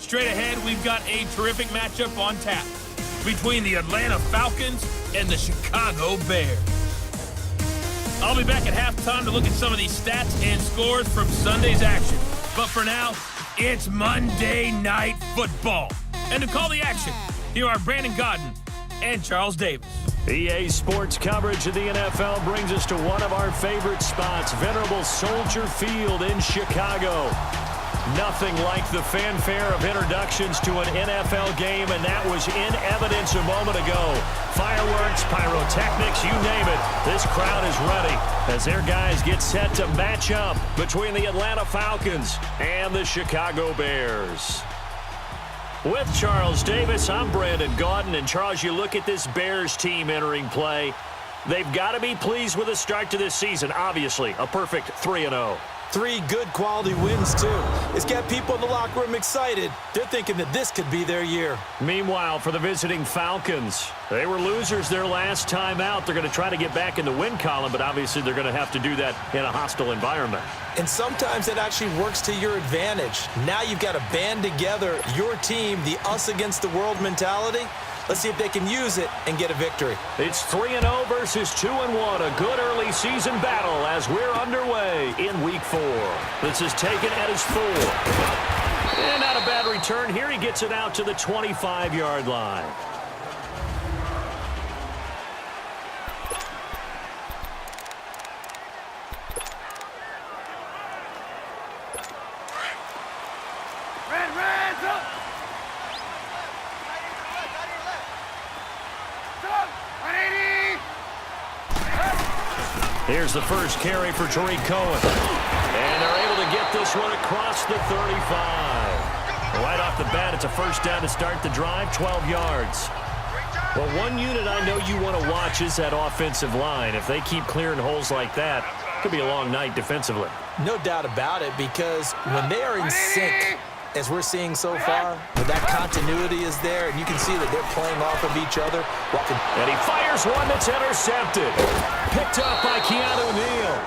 Straight ahead, we've got a terrific matchup on tap between the Atlanta Falcons and the Chicago Bears. I'll be back at halftime to look at some of these stats and scores from Sunday's action. But for now, it's Monday Night Football. And to call the action, here are Brandon Godden and Charles Davis. EA Sports coverage of the NFL brings us to one of our favorite spots, venerable Soldier Field in Chicago. Nothing like the fanfare of introductions to an NFL game, and that was in evidence a moment ago. Fireworks, pyrotechnics, you name it. This crowd is ready as their guys get set to match up between the Atlanta Falcons and the Chicago Bears. With Charles Davis, I'm Brandon Gaudin. And Charles, you look at this Bears team entering play. They've got to be pleased with the start to this season. Obviously, a perfect 3-0. 3 good quality wins, too. It's got people in the locker room excited. They're thinking that this could be their year. Meanwhile, for the visiting Falcons, they were losers their last time out. They're going to try to get back in the win column, but obviously they're going to have to do that in a hostile environment. And sometimes it actually works to your advantage. Now you've got to band together your team, the us against the world mentality. Let's see if they can use it and get a victory. It's 3-0 versus 2-1. A good early season battle as we're underway in Week 4. This is taken at his 4. And not a bad return here. He gets it out to the 25-yard line. Here's the first carry for Tariq Cohen. And they're able to get this one across the 35. Right off the bat, it's a first down to start the drive, 12 yards. Well, one unit I know you want to watch is that offensive line. If they keep clearing holes like that, it could be a long night defensively. No doubt about it, because when they are in sync, as we're seeing so far, when that continuity is there, and you can see that they're playing off of each other. And he fires one that's intercepted. Picked up by Keanu Neal.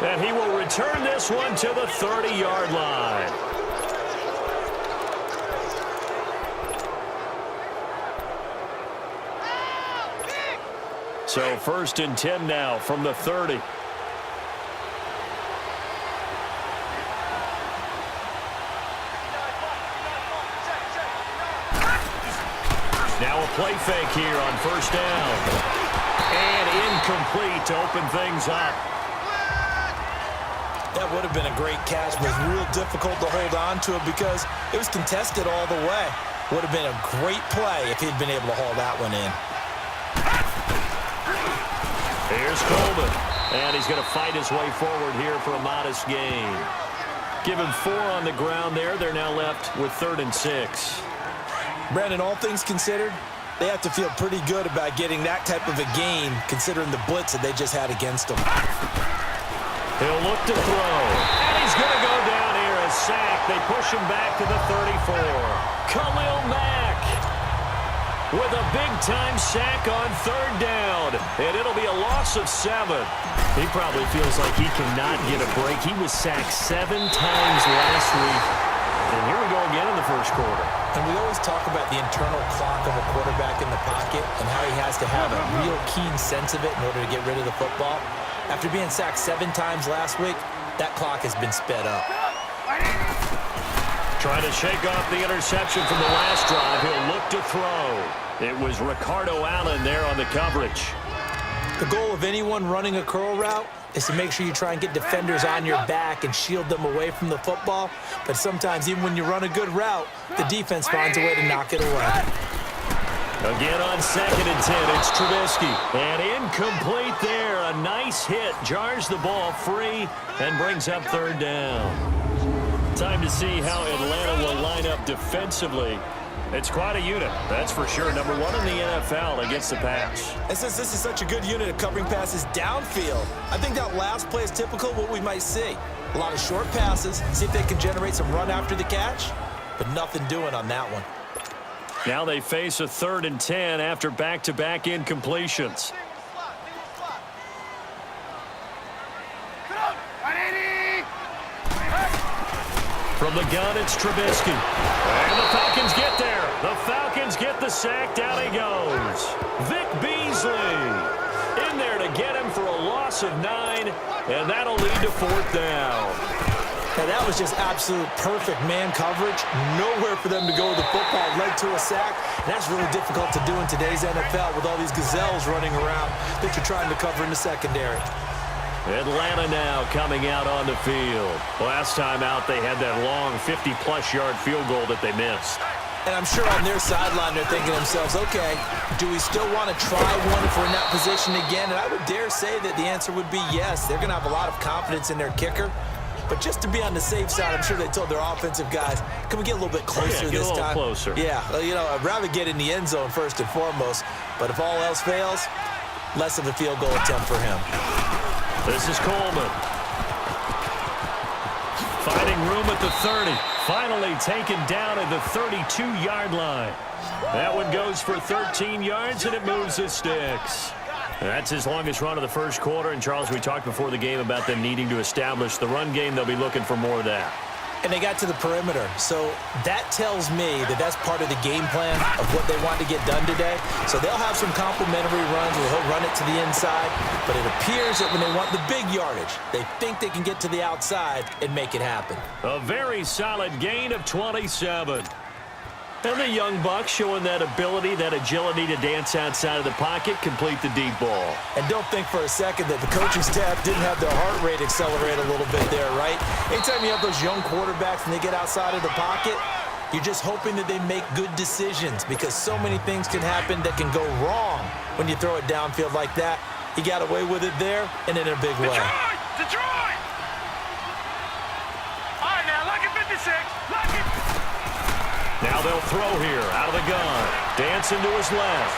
And he will return this one to the 30-yard line. So 1st and 10 now from the 30. Now a play fake here on first down. And incomplete to open things up. That would have been a great catch, but it was real difficult to hold on to it because it was contested all the way. Would have been a great play if he'd been able to haul that one in. Here's Coleman. And he's going to fight his way forward here for a modest gain. Given 4 on the ground there, they're now left with 3rd and 6. Brandon, all things considered, they have to feel pretty good about getting that type of a gain, considering the blitz that they just had against them. He'll look to throw. And he's going to go down here, a sack. They push him back to the 34. Khalil Mack with a big-time sack on 3rd down. And it'll be a loss of 7. He probably feels like he cannot get a break. He was sacked 7 times last week. And here we go again in the first quarter. And we always talk about the internal clock of a quarterback in the pocket and how he has to have a real keen sense of it in order to get rid of the football. After being sacked 7 times last week, that clock has been sped up. Trying to shake off the interception from the last drive. He'll look to throw. It was Ricardo Allen there on the coverage. The goal of anyone running a curl route is to make sure you try and get defenders on your back and shield them away from the football. But sometimes, even when you run a good route, the defense finds a way to knock it away. Again on 2nd and 10, it's Trubisky. And incomplete there. A nice hit. Jars the ball free and brings up 3rd down. Time to see how Atlanta will line up defensively. It's quite a unit, that's for sure. Number 1 in the NFL against the pass. And since this is such a good unit of covering passes downfield, I think that last play is typical of what we might see. A lot of short passes, see if they can generate some run after the catch, but nothing doing on that one. Now they face a 3rd and 10 after back-to-back incompletions. From the gun, it's Trubisky. And the Falcons get there. The Falcons get the sack. Down he goes. Vic Beasley in there to get him for a loss of 9, and that'll lead to 4th down. Now, that was just absolute perfect man coverage. Nowhere for them to go with the football. Led to a sack. And that's really difficult to do in today's NFL with all these gazelles running around that you're trying to cover in the secondary. Atlanta now coming out on the field. Last time out, they had that long 50-plus yard field goal that they missed. And I'm sure on their sideline they're thinking to themselves, okay, do we still want to try one if we're in that position again? And I would dare say that the answer would be yes. They're going to have a lot of confidence in their kicker. But just to be on the safe side, I'm sure they told their offensive guys, can we get a little bit closer this time? Get a little closer. Yeah, I'd rather get in the end zone first and foremost. But if all else fails, less of a field goal attempt for him. This is Coleman. Finding room at the 30. Finally taken down at the 32-yard line. That one goes for 13 yards, and it moves the sticks. That's his longest run of the first quarter. And, Charles, we talked before the game about them needing to establish the run game. They'll be looking for more of that. And they got to the perimeter. So that tells me that that's part of the game plan of what they want to get done today. So they'll have some complimentary runs where he'll run it to the inside. But it appears that when they want the big yardage, they think they can get to the outside and make it happen. A very solid gain of 27. And the young buck showing that ability, that agility to dance outside of the pocket, complete the deep ball. And don't think for a second that the coaching staff didn't have their heart rate accelerate a little bit there, right? Anytime you have those young quarterbacks and they get outside of the pocket, you're just hoping that they make good decisions because so many things can happen that can go wrong when you throw it downfield like that. He got away with it there and in a big way. Detroit! All right, now, lock it 56. Lock it. Now they'll throw here out of the gun. Dancing to his left.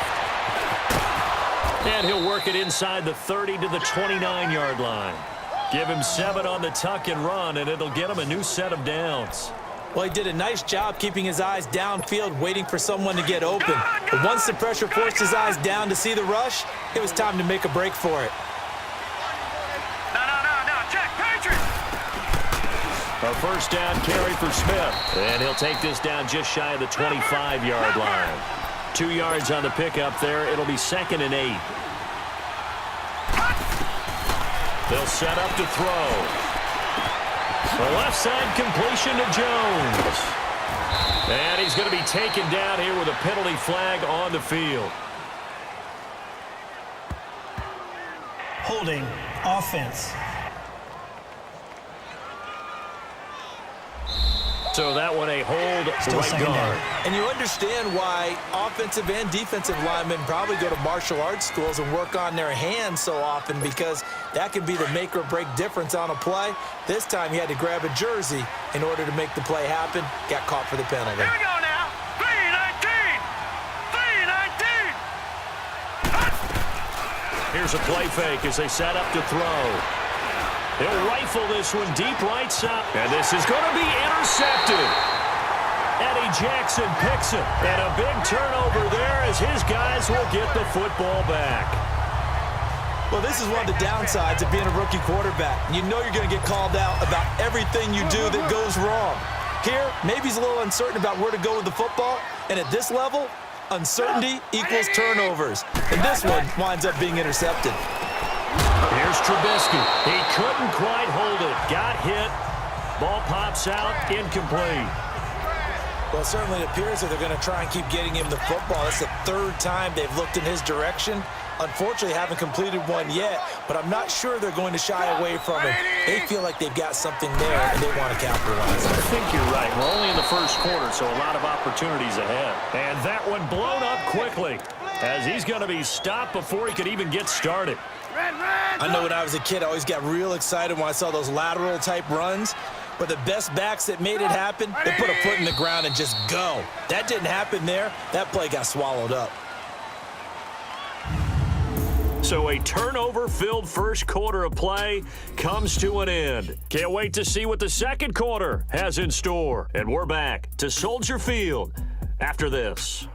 And he'll work it inside the 30 to the 29-yard line. Give him 7 on the tuck and run, and it'll get him a new set of downs. Well, he did a nice job keeping his eyes downfield, waiting for someone to get open. But once the pressure forced his eyes down to see the rush, it was time to make a break for it. No, check, Patriots! A first down carry for Smith. And he'll take this down just shy of the 25-yard line. 2 yards on the pickup there. It'll be 2nd and 8. They'll set up to throw. The left side completion to Jones. And he's going to be taken down here with a penalty flag on the field. Holding offense. So that one a hold right guard. And you understand why offensive and defensive linemen probably go to martial arts schools and work on their hands so often because that can be the make or break difference on a play. This time he had to grab a jersey in order to make the play happen. Got caught for the penalty. Here we go now. 3-19. 3-19. Here's a play fake as they set up to throw. He'll rifle this one deep right side. And this is going to be intercepted. Eddie Jackson picks it. And a big turnover there as his guys will get the football back. Well, this is one of the downsides of being a rookie quarterback. You know you're going to get called out about everything you do that goes wrong. Here, maybe he's a little uncertain about where to go with the football. And at this level, uncertainty equals turnovers. And this one winds up being intercepted. Here's Trubisky. He couldn't quite hold it. Got hit. Ball pops out. Incomplete. Well, it certainly appears that they're going to try and keep getting him the football. It's the 3rd time they've looked in his direction. Unfortunately, haven't completed one yet, but I'm not sure they're going to shy away from him. They feel like they've got something there, and they want to capitalize. I think you're right. We're only in the first quarter, so a lot of opportunities ahead. And that one blown up quickly as he's going to be stopped before he could even get started. I know when I was a kid, I always got real excited when I saw those lateral-type runs. But the best backs that made it happen, they put a foot in the ground and just go. That didn't happen there. That play got swallowed up. So a turnover-filled first quarter of play comes to an end. Can't wait to see what the second quarter has in store. And we're back to Soldier Field after this.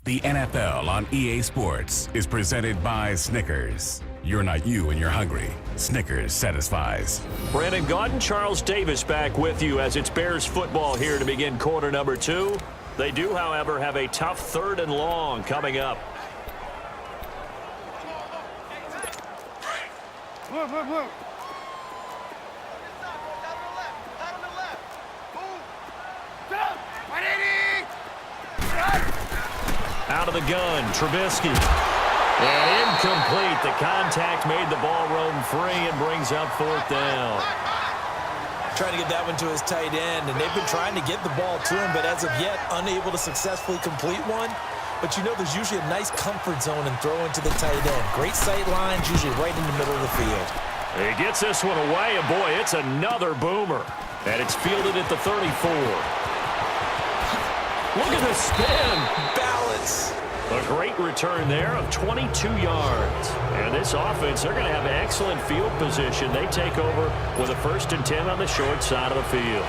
The NFL on EA Sports is presented by Snickers. You're not you when you're hungry. Snickers satisfies. Brandon Gaudin, Charles Davis back with you as it's Bears football here to begin quarter number 2. They do, however, have a tough 3rd and long coming up. Move. Out of the gun, Trubisky. And incomplete. The contact made the ball roam free and brings up 4th down. Trying to get that one to his tight end, and they've been trying to get the ball to him, but as of yet, unable to successfully complete one. But you know there's usually a nice comfort zone and throw into the tight end. Great sight lines, usually right in the middle of the field. He gets this one away, and boy, it's another boomer. And it's fielded at the 34. Look at the spin. Balance. A great return there of 22 yards. And this offense, they're going to have excellent field position. They take over with a 1st and 10 on the short side of the field.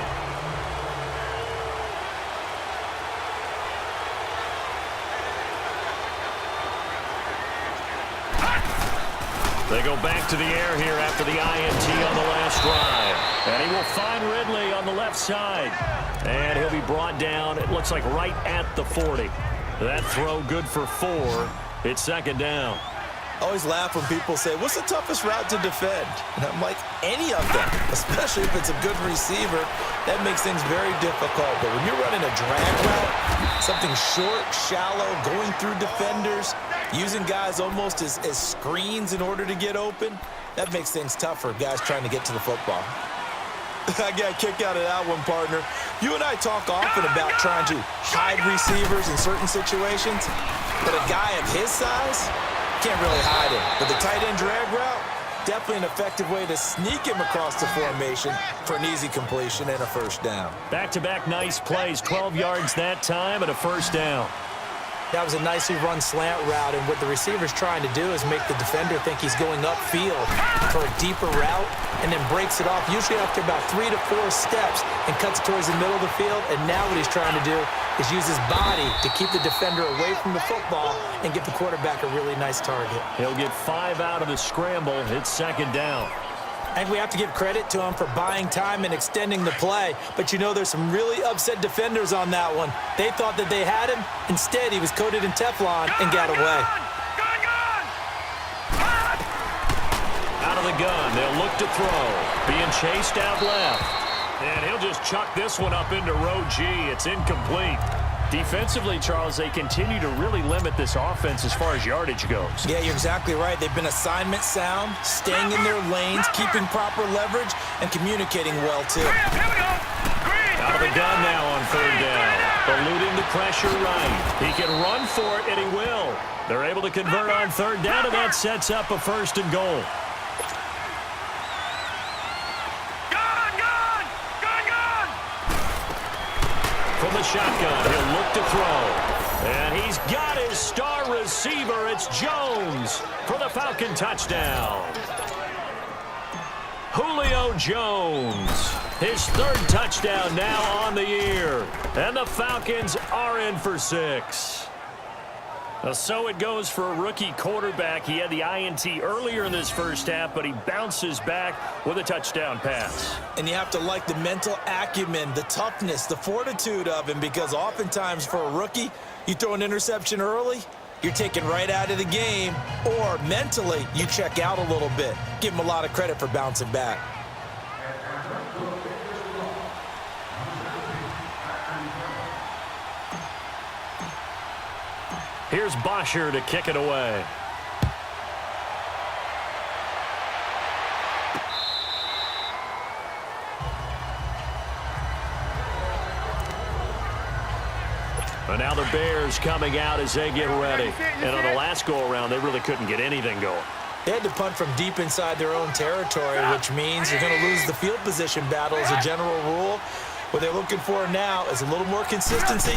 They go back to the air here after the INT on the last drive. And he will find Ridley on the left side. And he'll be brought down, it looks like right at the 40. That throw good for 4. It's 2nd down. I always laugh when people say, what's the toughest route to defend? And I'm like, any of them, especially if it's a good receiver. That makes things very difficult. But when you're running a drag route, something short, shallow, going through defenders, using guys almost as screens in order to get open, that makes things tougher, guys trying to get to the football. I got a kick out of that one, partner. You and I talk often about trying to hide receivers in certain situations, but a guy of his size can't really hide him. But the tight end drag route, definitely an effective way to sneak him across the formation for an easy completion and a 1st down. Back-to-back nice plays, 12 yards that time and a 1st down. That was a nicely run slant route, and what the receiver's trying to do is make the defender think he's going upfield for a deeper route and then breaks it off, usually after about 3 to 4 steps, and cuts towards the middle of the field. And now what he's trying to do is use his body to keep the defender away from the football and give the quarterback a really nice target. He'll get 5 out of the scramble. It's 2nd down. And we have to give credit to him for buying time and extending the play. But you know there's some really upset defenders on that one. They thought that they had him. Instead, he was coated in Teflon and got away. Out of the gun, they'll look to throw. Being chased out left. And he'll just chuck this one up into row G. It's incomplete. Defensively, Charles, they continue to really limit this offense as far as yardage goes. Yeah, you're exactly right. They've been assignment sound, staying in their lanes, keeping proper leverage, and communicating well, too. Out of the gun now on 3rd down. Eluding the pressure right. He can run for it, and he will. They're able to convert on 3rd down, and that sets up a 1st and goal. From the shotgun, he'll look to throw. And he's got his star receiver. It's Jones for the Falcon touchdown. Julio Jones, his 3rd touchdown now on the year. And the Falcons are in for 6. So it goes for a rookie quarterback. He had the INT earlier in this 1st half, but he bounces back with a touchdown pass. And you have to like the mental acumen, the toughness, the fortitude of him, because oftentimes for a rookie, you throw an interception early, you're taken right out of the game, or mentally, you check out a little bit. Give him a lot of credit for bouncing back. Here's Bosher to kick it away. And now the Bears coming out as they get ready. And on the last go-around, they really couldn't get anything going. They had to punt from deep inside their own territory, which means you're going to lose the field position battle as a general rule. What they're looking for now is a little more consistency,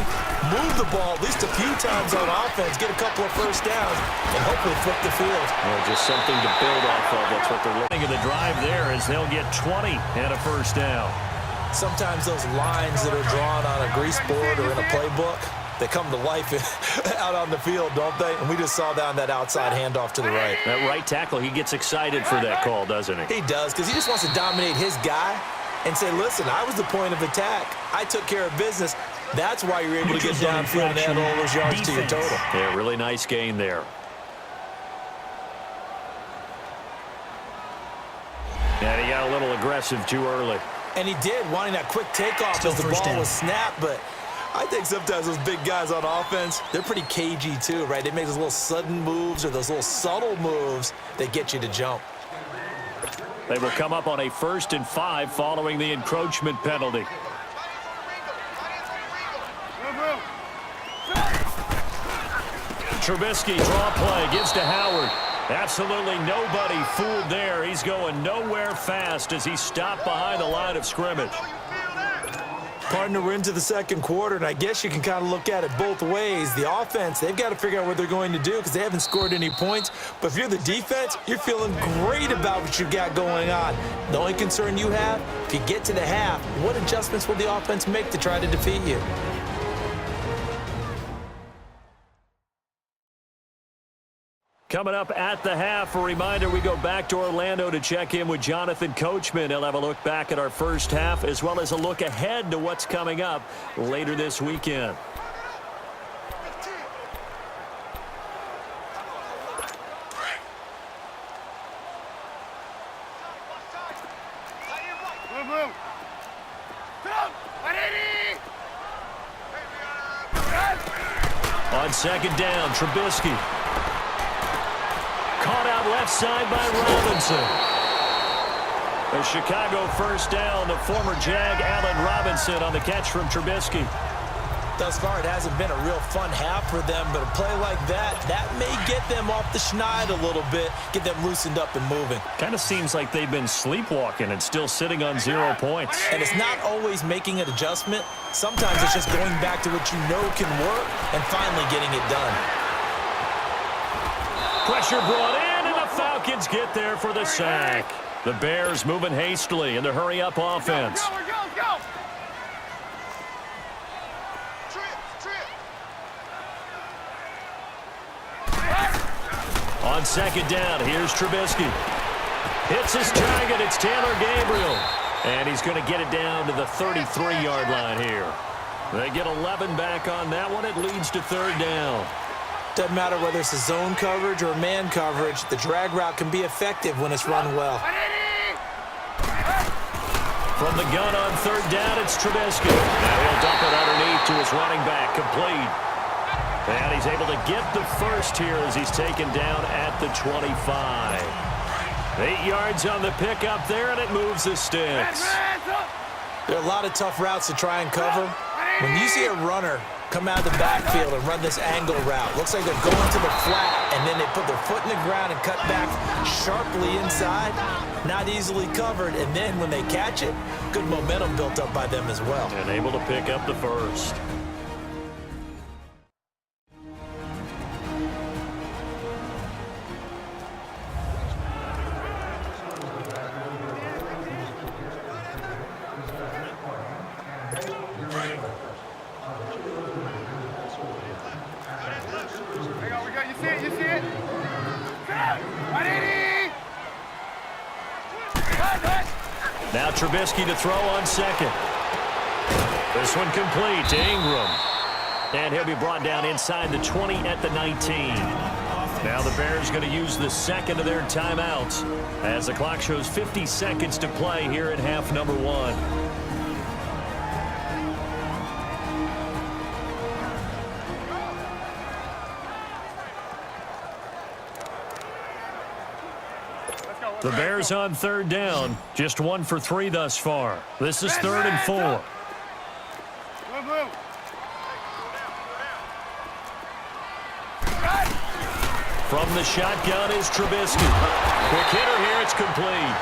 move the ball at least a few times on offense, get a couple of 1st downs, and hopefully flip the field. Well, just something to build off of. That's what they're looking at. The drive there is they'll get 20 and a 1st down. Sometimes those lines that are drawn on a grease board or in a playbook, they come to life out on the field, don't they? And we just saw down that outside handoff to the right. That right tackle, he gets excited for that call, doesn't he? He does, because he just wants to dominate his guy and say, listen, I was the point of attack. I took care of business. That's why you're able to get downfield and add all those yards to your total. Yeah, really nice gain there. And he got a little aggressive too early. And he did, wanting that quick takeoff as the ball was snapped. But I think sometimes those big guys on offense, they're pretty cagey too, right? They make those little sudden moves or those little subtle moves that get you to jump. They will come up on a 1st and 5 following the encroachment penalty. Trubisky, draw play, gives to Howard. Absolutely nobody fooled there. He's going nowhere fast as he stopped behind the line of scrimmage. Partner, we're into the second quarter, and I guess you can kind of look at it both ways. The offense, they've got to figure out what they're going to do because they haven't scored any points. But if you're the defense, you're feeling great about what you got going on. The only concern you have, if you get to the half, what adjustments will the offense make to try to defeat you? Coming up at the half, a reminder, we go back to Orlando to check in with Jonathan Coachman. He'll have a look back at our first half as well as a look ahead to what's coming up later this weekend. On second down, Trubisky. Caught out left side by Robinson. A Chicago first down. The former Jag, Allen Robinson, on the catch from Trubisky. Thus far, it hasn't been a real fun half for them, but a play like that may get them off the schneid a little bit, get them loosened up and moving. Kind of seems like they've been sleepwalking and still sitting on 0 points. And it's not always making an adjustment. Sometimes it's just going back to what you know can work and finally getting it done. Pressure brought in, and the Falcons get there for the sack. The Bears moving hastily in the hurry-up offense. Go. On second down, here's Trubisky. Hits his target, it's Taylor Gabriel. And he's going to get it down to the 33-yard line here. They get 11 back on that one. It leads to third down. Doesn't matter whether it's a zone coverage or man coverage, the drag route can be effective when it's run well. From the gun on third down, it's Trubisky. Now he'll dump it underneath to his running back, complete. And he's able to get the first here as he's taken down at the 25. 8 yards on the pickup there, and it moves the sticks. There are a lot of tough routes to try and cover. When you see a runner come out of the backfield and run this angle route, looks like they're going to the flat, and then they put their foot in the ground and cut back sharply inside, not easily covered, and then when they catch it, good momentum built up by them as well. And able to pick up the first. You see it? Now Trubisky to throw on second. This one complete to Ingram. And he'll be brought down inside the 20 at the 19. Now the Bears going to use the second of their timeouts as the clock shows 50 seconds to play here in half number 1. The Bears on third down, just 1 for 3 thus far. This is 3rd and 4. From the shotgun is Trubisky. Quick hitter here, it's complete.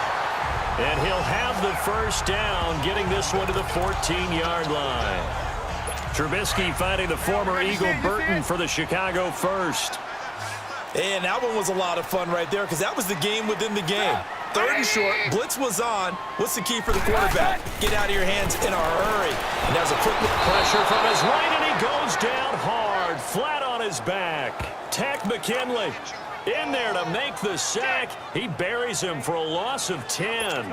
And he'll have the first down, getting this one to the 14-yard line. Trubisky finding the former Eagle Burton for the Chicago first. And that one was a lot of fun right there because that was the game within the game. 3rd and short. Blitz was on. What's the key for the quarterback? Get out of your hands in a hurry. And there's a quick pressure from his right, and he goes down hard, flat on his back. Tack McKinley in there to make the sack. He buries him for a loss of 10.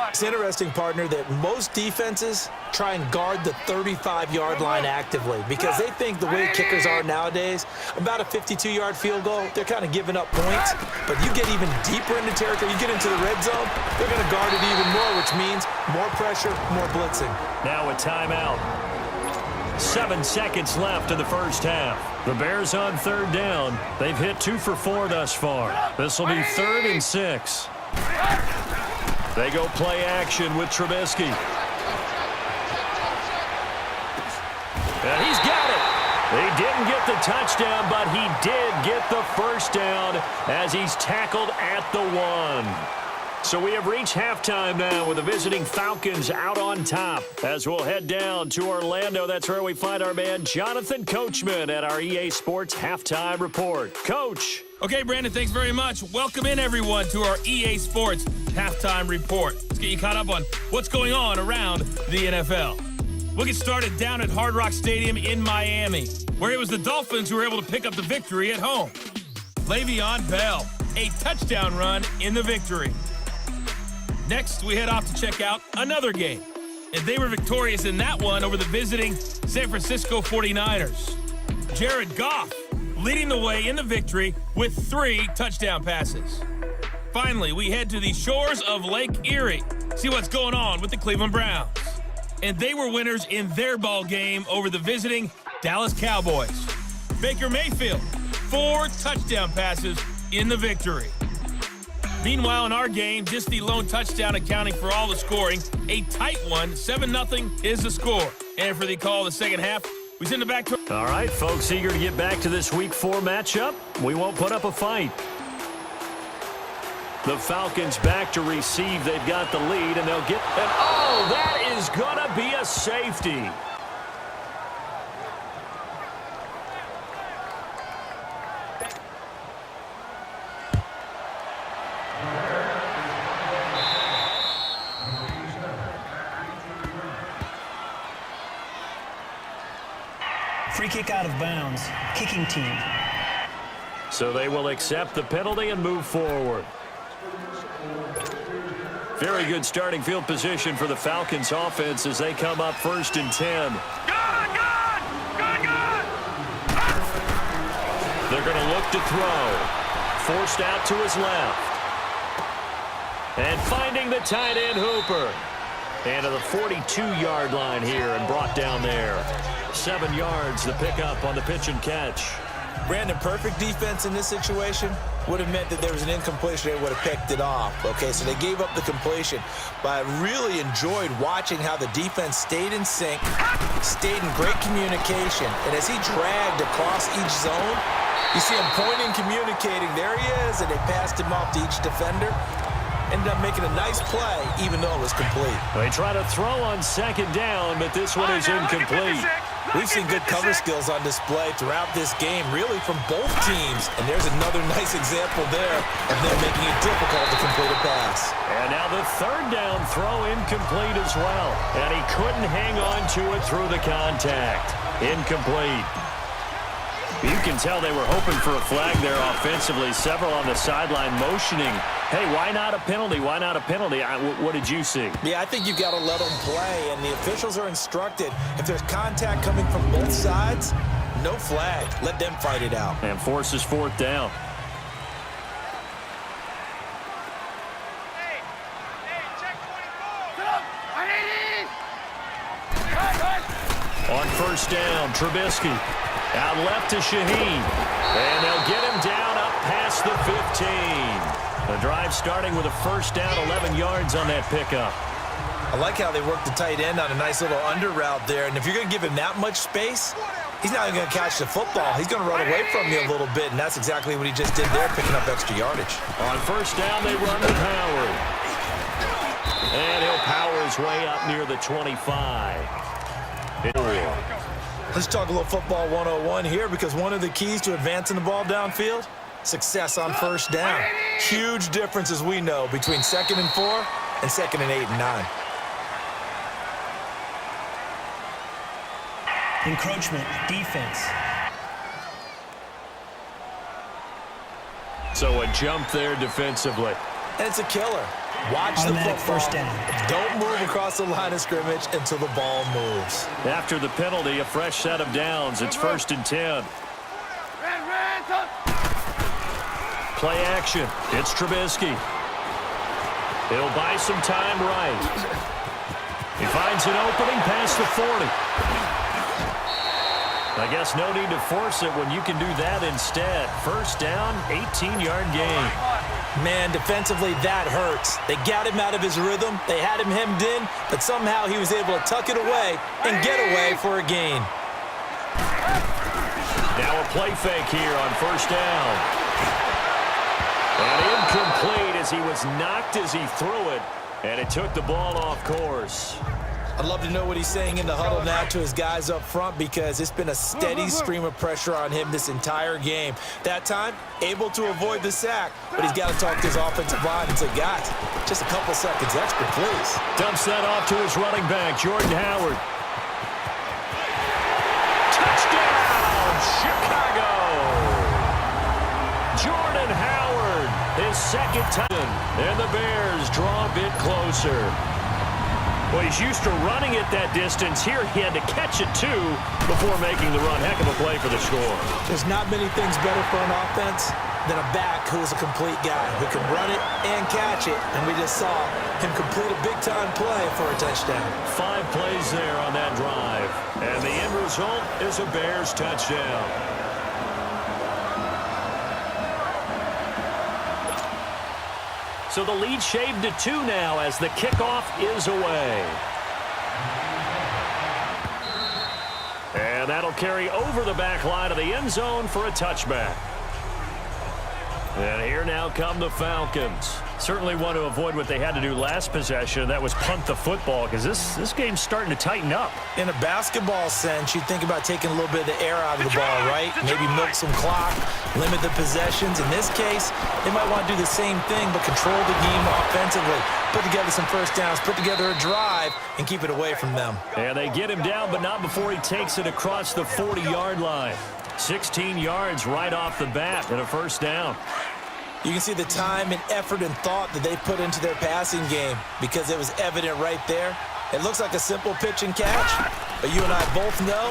It's interesting, partner, that most defenses try and guard the 35-yard line actively because they think the way kickers are nowadays, about a 52-yard field goal, they're kind of giving up points. But you get even deeper into territory, you get into the red zone, they're going to guard it even more, which means more pressure, more blitzing. Now a timeout. 7 seconds left in the first half. The Bears on 3rd down. They've hit 2 for 4 thus far. This will be 3rd and 6. They go play action with Trubisky. And he's got it. He didn't get the touchdown, but he did get the first down as he's tackled at the 1. So we have reached halftime now with the visiting Falcons out on top. As we'll head down to Orlando, that's where we find our man Jonathan Coachman at our EA Sports Halftime Report. Coach. Okay, Brandon, thanks very much. Welcome in, everyone, to our EA Sports Halftime Report. Let's get you caught up on what's going on around the NFL. We'll get started down at Hard Rock Stadium in Miami, where it was the Dolphins who were able to pick up the victory at home. Le'Veon Bell, a touchdown run in the victory. Next, we head off to check out another game. And they were victorious in that one over the visiting San Francisco 49ers. Jared Goff leading the way in the victory with 3 touchdown passes. Finally, we head to the shores of Lake Erie, see what's going on with the Cleveland Browns. And they were winners in their ball game over the visiting Dallas Cowboys. Baker Mayfield, 4 touchdown passes in the victory. Meanwhile, in our game, just the lone touchdown accounting for all the scoring. A tight one, 7-0 is the score. And for the call of the second half, we send it back to... All right, folks, eager to get back to this Week 4 matchup. We won't put up a fight. The Falcons back to receive. They've got the lead, and they'll get... And oh, that is going to be a safety. Free kick out of bounds. Kicking team. So they will accept the penalty and move forward. Very good starting field position for the Falcons offense as they come up 1st and 10. Good! They're going to look to throw. Forced out to his left. And finding the tight end Hooper. And to the 42-yard line here and brought down there. 7 yards, the pickup on the pitch and catch. Brandon, perfect defense in this situation would have meant that there was an incompletion. They would have picked it off. Okay, so they gave up the completion. But I really enjoyed watching how the defense stayed in sync, stayed in great communication. And as he dragged across each zone, you see him pointing, communicating. There he is, and they passed him off to each defender. Ended up making a nice play, even though it was complete. They try to throw on 2nd down, but this one is incomplete. We've seen good cover skills on display throughout this game, really from both teams. And there's another nice example there of them making it difficult to complete a pass. And now the 3rd down throw incomplete as well. And he couldn't hang on to it through the contact. Incomplete. You can tell they were hoping for a flag there offensively. Several on the sideline motioning. Hey, why not a penalty? Why not a penalty? What did you see? Yeah, I think you've got to let them play, and the officials are instructed. If there's contact coming from both sides, no flag. Let them fight it out. And forces 4th down. Hey, check 24. I need it. On 1st down, Trubisky. Out left to Shaheen. And they'll get him down up past the 15. The drive starting with a 1st down, 11 yards on that pickup. I like how they work the tight end on a nice little under route there. And if you're going to give him that much space, he's not even going to catch the football. He's going to run away from you a little bit, and that's exactly what he just did there, picking up extra yardage. On 1st down, they run with Howard. And he'll power his way up near the 25. Let's talk a little football 101 here, because one of the keys to advancing the ball downfield success on first down. Huge difference, as we know, between 2nd and 4 and 2nd and 8 and 9. Encroachment, defense. So a jump there defensively. And it's a killer. Watch Automatic the football. first down. Don't move across the line of scrimmage until the ball moves. After the penalty, a fresh set of downs. It's 1st and 10. Play action. It's Trubisky. He'll buy some time right. He finds an opening past the 40. I guess no need to force it when you can do that instead. First down, 18-yard gain. Man, defensively, that hurts. They got him out of his rhythm. They had him hemmed in, but somehow he was able to tuck it away and get away for a gain. Now a play fake here on first down. And incomplete as he was knocked as he threw it, and it took the ball off course. I'd love to know what he's saying in the huddle now to his guys up front, because it's been a steady stream of pressure on him this entire game. That time, able to avoid the sack, but he's got to talk to his offensive line and say, guys, just a couple seconds extra, please. Dumps that off to his running back, Jordan Howard. Touchdown, Chicago! Jordan Howard, his 2nd touchdown, and the Bears draw a bit closer. Well, he's used to running it that distance. Here he had to catch it, too, before making the run. Heck of a play for the score. There's not many things better for an offense than a back who is a complete guy, who can run it and catch it. And we just saw him complete a big-time play for a touchdown. 5 plays there on that drive. And the end result is a Bears touchdown. So the lead shaved to 2 now as the kickoff is away. And that'll carry over the back line of the end zone for a touchback. And here now come the Falcons. Certainly want to avoid what they had to do last possession. That was punt the football, because this game's starting to tighten up. In a basketball sense, you think about taking a little bit of the air out of the ball, right? Maybe milk some clock, limit the possessions. In this case, they might want to do the same thing, but control the game offensively. Put together some first downs, put together a drive, and keep it away from them. And they get him down, but not before he takes it across the 40-yard line. 16 yards right off the bat and a first down. You can see the time and effort and thought that they put into their passing game, because it was evident right there. It looks like a simple pitch and catch, but you and I both know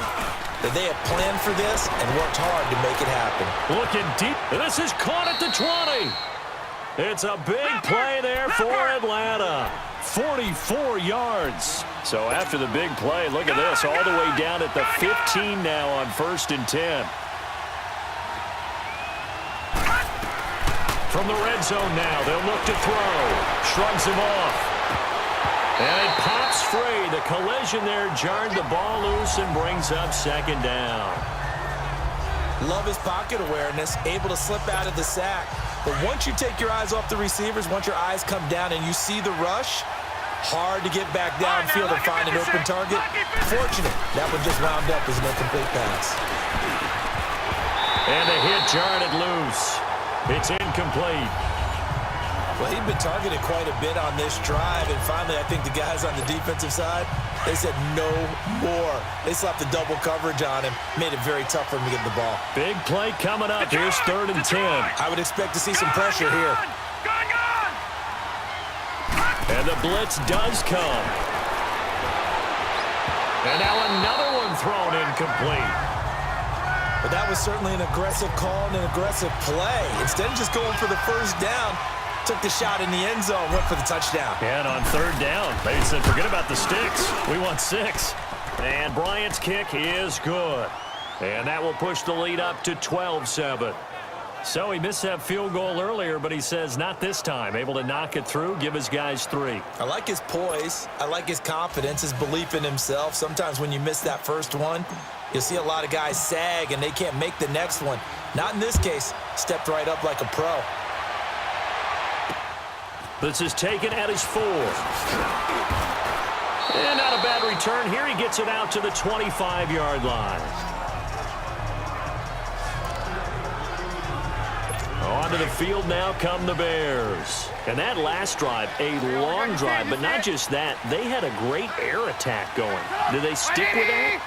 that they have planned for this and worked hard to make it happen. Looking deep. This is caught at the 20. It's a big play there for Atlanta. 44 yards. So after the big play, look at this, all the way down at the 15 now on 1st and 10. From the red zone now, they'll look to throw. Shrugs him off. And it pops free. The collision there jarred the ball loose and brings up 2nd down. Love his pocket awareness, able to slip out of the sack. But once you take your eyes off the receivers, once your eyes come down and you see the rush, hard to get back downfield and find an open target. Fortunate, that one just wound up as an incomplete pass. And the hit jarred it loose. It's incomplete. Well, he'd been targeted quite a bit on this drive, and finally I think the guys on the defensive side, they said no more. They slapped the double coverage on him, made it very tough for him to get the ball. Big play coming up. Here's 3rd and 10. I would expect to see some pressure here. And the blitz does come. And now another one thrown incomplete. But that was certainly an aggressive call and an aggressive play. Instead of just going for the first down, took the shot in the end zone, went for the touchdown. And on 3rd down, they said, forget about the sticks. We want 6. And Bryant's kick is good. And that will push the lead up to 12-7. So he missed that field goal earlier, but he says not this time. Able to knock it through, give his guys 3. I like his poise. I like his confidence, his belief in himself. Sometimes when you miss that first one, you'll see a lot of guys sag and they can't make the next one. Not in this case. Stepped right up like a pro. This is taken at his 4. And not a bad return here. He gets it out to the 25-yard line. Onto the field now come the Bears. And that last drive, a long drive, but not just that. They had a great air attack going. Do they stick with that?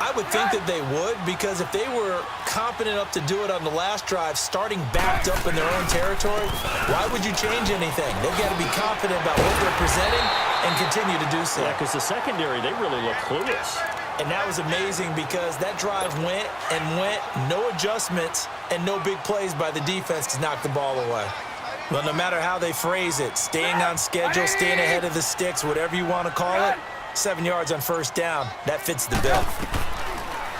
I would think that they would, because if they were competent enough to do it on the last drive, starting backed up in their own territory, why would you change anything? They've got to be confident about what they're presenting and continue to do so. Yeah, because the secondary, they really look clueless. And that was amazing because that drive went and went, no adjustments and no big plays by the defense to knock the ball away. Well, no matter how they phrase it, staying on schedule, staying ahead of the sticks, whatever you want to call it, 7 yards on first down, that fits the bill.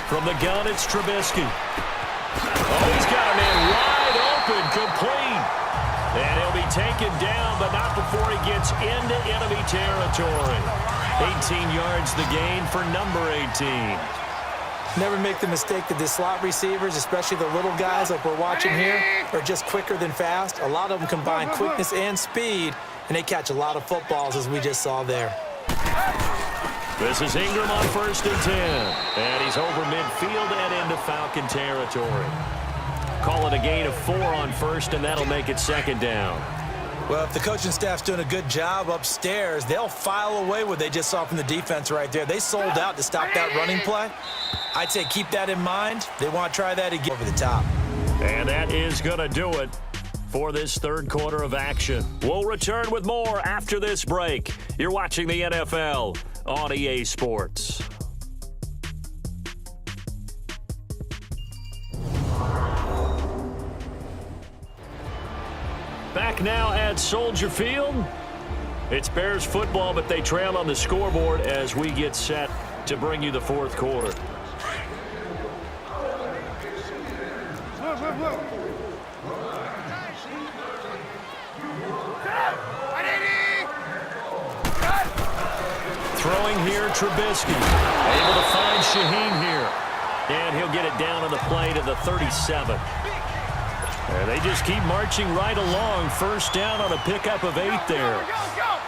From the gun, it's Trubisky. Oh, he's got a man wide open, complete. And he'll be taken down, but not before he gets into enemy territory. 18 yards the gain for number 18. Never make the mistake that the slot receivers, especially the little guys like we're watching here, are just quicker than fast. A lot of them combine quickness and speed, and they catch a lot of footballs, as we just saw there. This is Ingram on 1st and 10. And he's over midfield and into Falcon territory. Call it a gain of 4 on first, and that'll make it 2nd down. Well, if the coaching staff's doing a good job upstairs, they'll file away what they just saw from the defense right there. They sold out to stop that running play. I'd say keep that in mind. They want to try that again over the top. And that is going to do it for this third quarter of action. We'll return with more after this break. You're watching the NFL on EA Sports. Back now at Soldier Field. It's Bears football, but they trail on the scoreboard as we get set to bring you the fourth quarter. Throwing here, Trubisky. Able to find Shaheen here. And he'll get it down on the play to the 37. And they just keep marching right along. First down on a pickup of 8 there.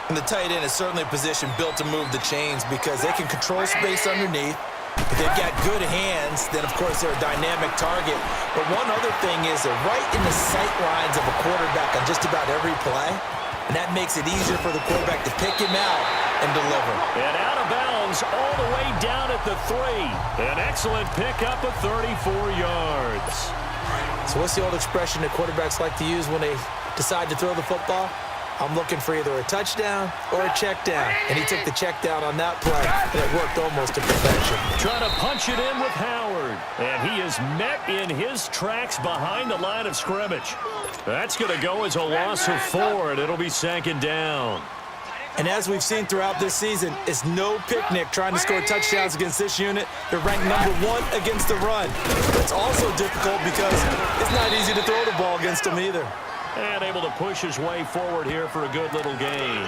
And the tight end is certainly a position built to move the chains because they can control space underneath. If they've got good hands, then, of course, they're a dynamic target. But one other thing is they're right in the sight lines of a quarterback on just about every play. And that makes it easier for the quarterback to pick him out and deliver. And out of bounds all the way down at the 3. An excellent pickup of 34 yards. So what's the old expression that quarterbacks like to use when they decide to throw the football? I'm looking for either a touchdown or a check down. And he took the check down on that play, and it worked almost to perfection. Trying to punch it in with Howard. And he is met in his tracks behind the line of scrimmage. That's going to go as a loss of 4, and it'll be 2nd down. And as we've seen throughout this season, it's no picnic trying to score touchdowns against this unit. They're ranked number 1 against the run. It's also difficult because it's not easy to throw the ball against them either. And able to push his way forward here for a good little gain.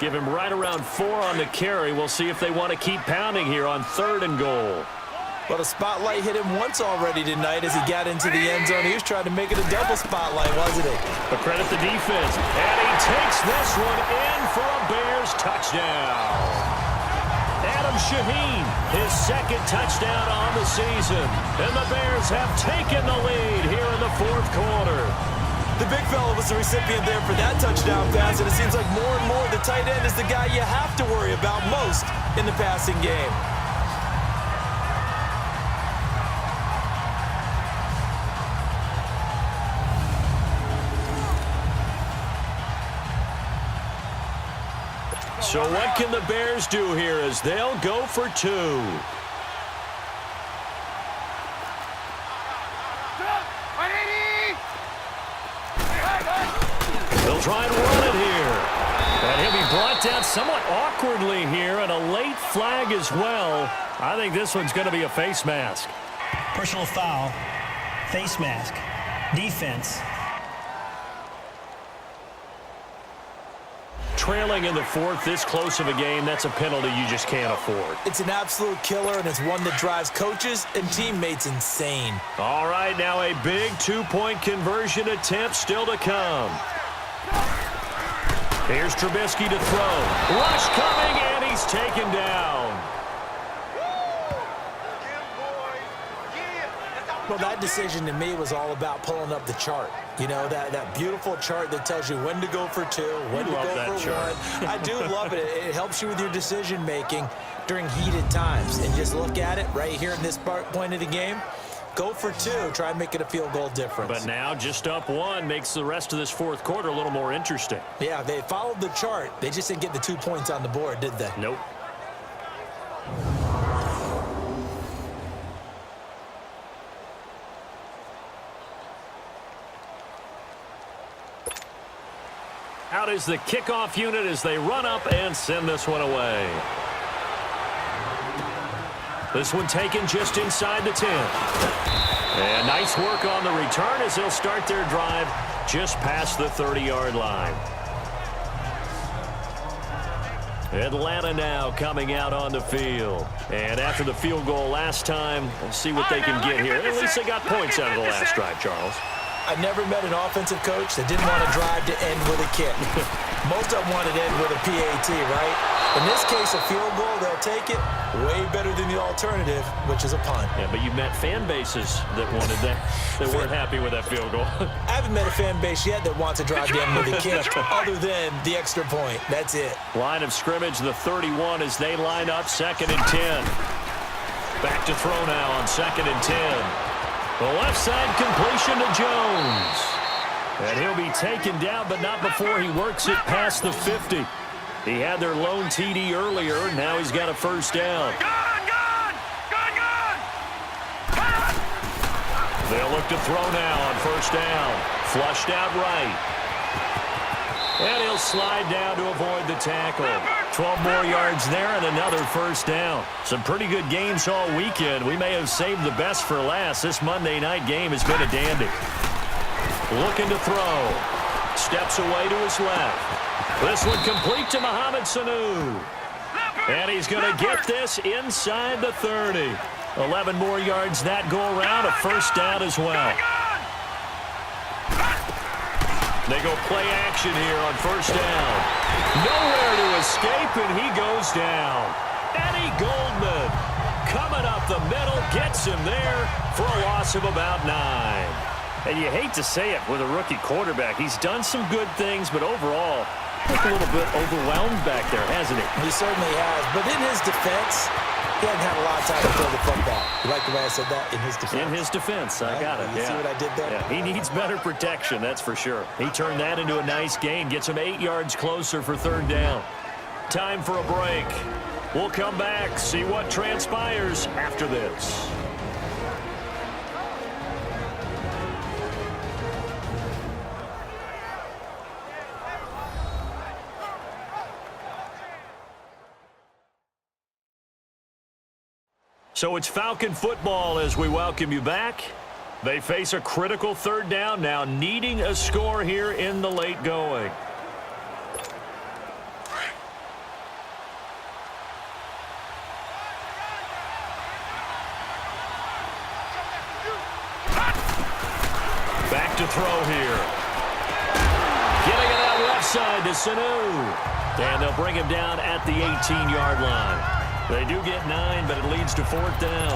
Give him right around 4 on the carry. We'll see if they want to keep pounding here on 3rd and goal. Well, the spotlight hit him once already tonight as he got into the end zone. He was trying to make it a double spotlight, wasn't he? But credit the defense. And he takes this one in for a Bears touchdown. Adam Shaheen, his 2nd touchdown on the season. And the Bears have taken the lead here in the 4th quarter. The big fella was the recipient there for that touchdown pass, and it seems like more and more the tight end is the guy you have to worry about most in the passing game. So what can the Bears do here as they'll go for 2? They'll try and run it here. And he'll be brought down somewhat awkwardly here, and a late flag as well. I think this one's going to be a face mask. Personal foul, face mask, defense. Trailing in the 4th, this close of a game, that's a penalty you just can't afford. It's an absolute killer, and it's one that drives coaches and teammates insane. All right, now a big 2-point conversion attempt still to come. Here's Trubisky to throw. Rush coming, and he's taken down. Well, that decision to me was all about pulling up the chart. You know, that beautiful chart that tells you when to go for 2, when to go for 1. I do love it. It helps you with your decision-making during heated times. And just look at it right here in this point of the game. Go for 2. Try and make it a field goal difference. But now just up 1 makes the rest of this fourth quarter a little more interesting. Yeah, they followed the chart. They just didn't get the 2 points on the board, did they? Nope. Out is the kickoff unit as they run up and send this one away. This one taken just inside the 10. And nice work on the return as they'll start their drive just past the 30-yard line. Atlanta now coming out on the field. And after the field goal last time, we'll see what they can get here. At least they got points out of the last drive, Charles. I've never met an offensive coach that didn't want to drive to end with a kick. Most of them wanted to end with a PAT, right? In this case, a field goal, they'll take it. Way better than the alternative, which is a punt. Yeah, but you've met fan bases that wanted that, that weren't happy with that field goal. I haven't met a fan base yet that wants to drive to end with a kick other than the extra point. That's it. Line of scrimmage, the 31 as they line up 2nd and 10. Back to throw now on 2nd and 10. The left side completion to Jones. And he'll be taken down, but not before he works it past the 50. He had their lone TD earlier. Now he's got a first down. They'll look to throw now on first down. Flushed out right. And he'll slide down to avoid the tackle. 12 more yards there and another first down. Some pretty good games all weekend. We may have saved the best for last. This Monday night game has been a dandy. Looking to throw. Steps away to his left. This one complete to Mohamed Sanu. And he's going to get this inside the 30. 11 more yards that go around. A first down as well. They go play action here on first down. Nowhere to escape, and he goes down. Eddie Goldman coming up the middle, gets him there for a loss of about 9. And you hate to say it with a rookie quarterback. He's done some good things, but overall, a little bit overwhelmed back there, hasn't he? He certainly has. But in his defense, he hasn't had a lot of time to throw the football. You like the way I said that? In his defense. In his defense. I got it. You see what I did there? Yeah, he needs better protection, that's for sure. He turned that into a nice gain. Gets him 8 yards closer for third down. Time for a break. We'll come back, see what transpires after this. So it's Falcon football as we welcome you back. They face a critical third down now, needing a score here in the late going. Back to throw here. Getting it out left side to Sanu. And they'll bring him down at the 18-yard line. They do get 9, but it leads to fourth down.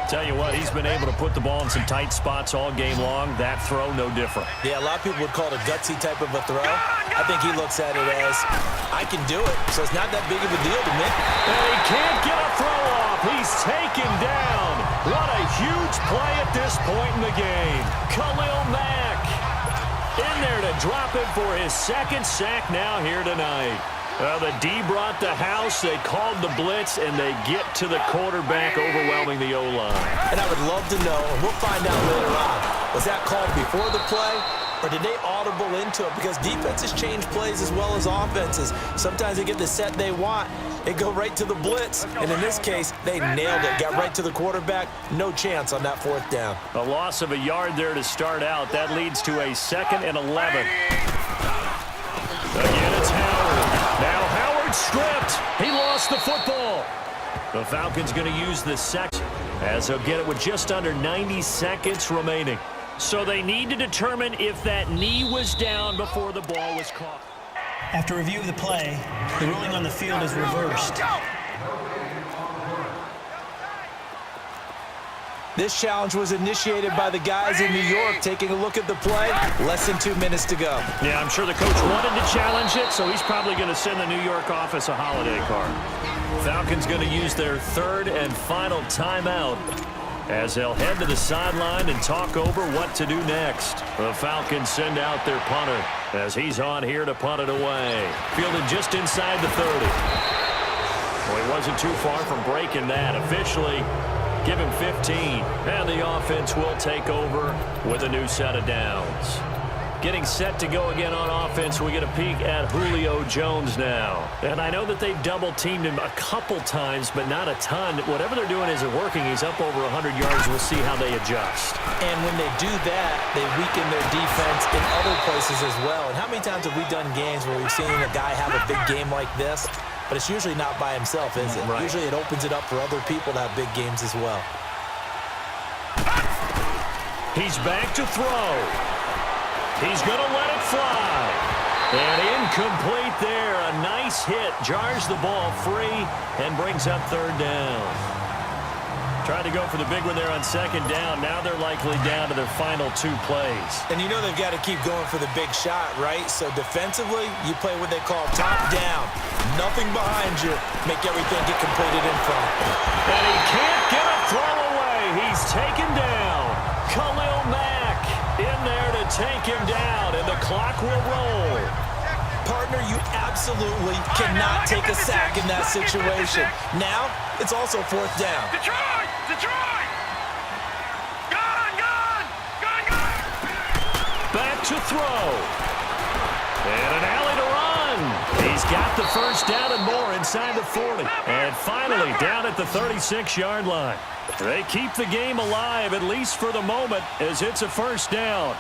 Tell you what, he's been able to put the ball in some tight spots all game long. That throw, no different. Yeah, a lot of people would call it a gutsy type of a throw. I think he looks at it as, I can do it, so it's not that big of a deal to me. And he can't get a throw off. He's taken down. What a huge play at this point in the game. Khalil Mack in there to drop it for his second sack now here tonight. The D brought the house, they called the blitz, and they get to the quarterback, overwhelming the O-line. And I would love to know, and we'll find out later on, was that called before the play, or did they audible into it? Because defenses change plays as well as offenses. Sometimes they get the set they want, they go right to the blitz, and in this case, they nailed it, got right to the quarterback, no chance on that fourth down. A loss of a yard there to start out. That leads to a 2nd and 11. Again, it's Howard. Now Howard stripped. He lost the football. The Falcons going to use the second as they'll get it with just under 90 seconds remaining. So they need to determine if that knee was down before the ball was caught. After review of the play, the ruling on the field is reversed. This challenge was initiated by the guys in New York. Taking a look at the play, less than 2 minutes to go. Yeah, I'm sure the coach wanted to challenge it, so he's probably going to send the New York office a holiday card. Falcons going to use their third and final timeout as they'll head to the sideline and talk over what to do next. The Falcons send out their punter as he's on here to punt it away. Fielded just inside the 30. Well, he wasn't too far from breaking that. Officially, give him 15. And the offense will take over with a new set of downs. Getting set to go again on offense, we get a peek at Julio Jones now. And I know that they've double-teamed him a couple times, but not a ton. Whatever they're doing isn't working. He's up over 100 yards. We'll see how they adjust. And when they do that, they weaken their defense in other places as well. And how many times have we done games where we've seen a guy have a big game like this? But it's usually not by himself, is it? Right. Usually it opens it up for other people to have big games as well. He's back to throw. He's going to let it fly. And incomplete there. A nice hit. Jars the ball free and brings up third down. Tried to go for the big one there on second down. Now they're likely down to their final 2 plays. And you know they've got to keep going for the big shot, right? So defensively, you play what they call top down. Nothing behind you. Make everything get completed in front. And he can't get a throw away. He's taken down. Khalil Mack in there to take him down, and the clock will roll. Partner, you absolutely cannot take a sack in that situation. Now, it's also fourth down. Detroit! Detroit! Gone! Gone! Gone! Gone! Back to throw. And an alley to run. He's got the first down and more inside the 40. And finally down at the 36-yard line. They keep the game alive, at least for the moment, as it's a first down.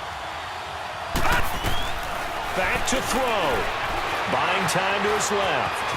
Back to throw. Buying time to his left.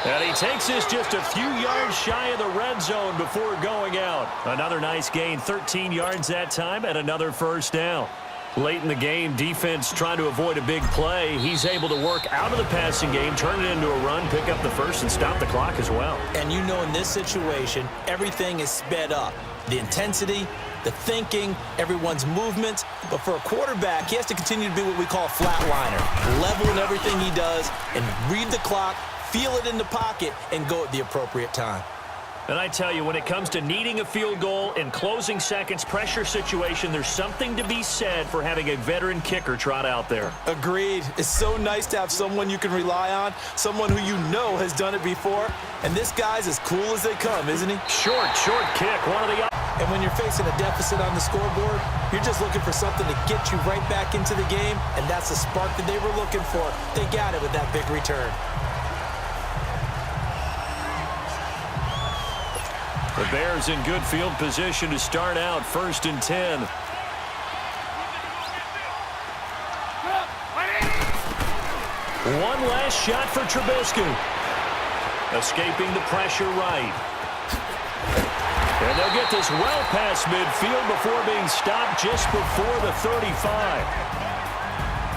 And he takes this just a few yards shy of the red zone before going out. Another nice gain, 13 yards that time, and another first down. Late in the game, defense trying to avoid a big play. He's able to work out of the passing game, turn it into a run, pick up the first, and stop the clock as well. And you know in this situation, everything is sped up. The intensity, the thinking, everyone's movement. But for a quarterback, he has to continue to be what we call a flatliner. Level in everything he does and read the clock, feel it in the pocket, and go at the appropriate time. And I tell you, when it comes to needing a field goal in closing seconds, pressure situation, there's something to be said for having a veteran kicker trot out there. Agreed. It's so nice to have someone you can rely on, someone who you know has done it before. And this guy's as cool as they come, isn't he? Short kick, one of the... And when you're facing a deficit on the scoreboard, you're just looking for something to get you right back into the game, and that's the spark that they were looking for. They got it with that big return. The Bears in good field position to start out, 1st and 10. One last shot for Trubisky. Escaping the pressure right. And they'll get this well past midfield before being stopped just before the 35.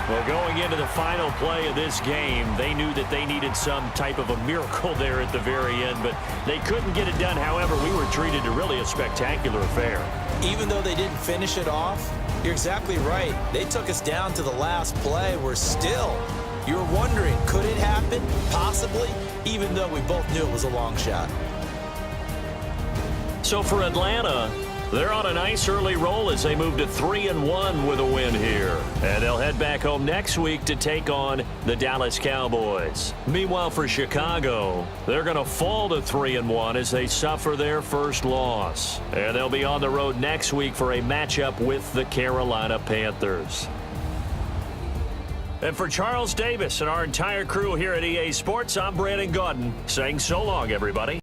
Well, going into the final play of this game, they knew that they needed some type of a miracle there at the very end, but they couldn't get it done. However, we were treated to really a spectacular affair. Even though they didn't finish it off, you're exactly right. They took us down to the last play. We're still, you're wondering, could it happen? Possibly, even though we both knew it was a long shot. So for Atlanta, they're on a nice early roll as they move to 3-1 with a win here. And they'll head back home next week to take on the Dallas Cowboys. Meanwhile, for Chicago, they're going to fall to 3-1 as they suffer their first loss. And they'll be on the road next week for a matchup with the Carolina Panthers. And for Charles Davis and our entire crew here at EA Sports, I'm Brandon Gaudin saying so long, everybody.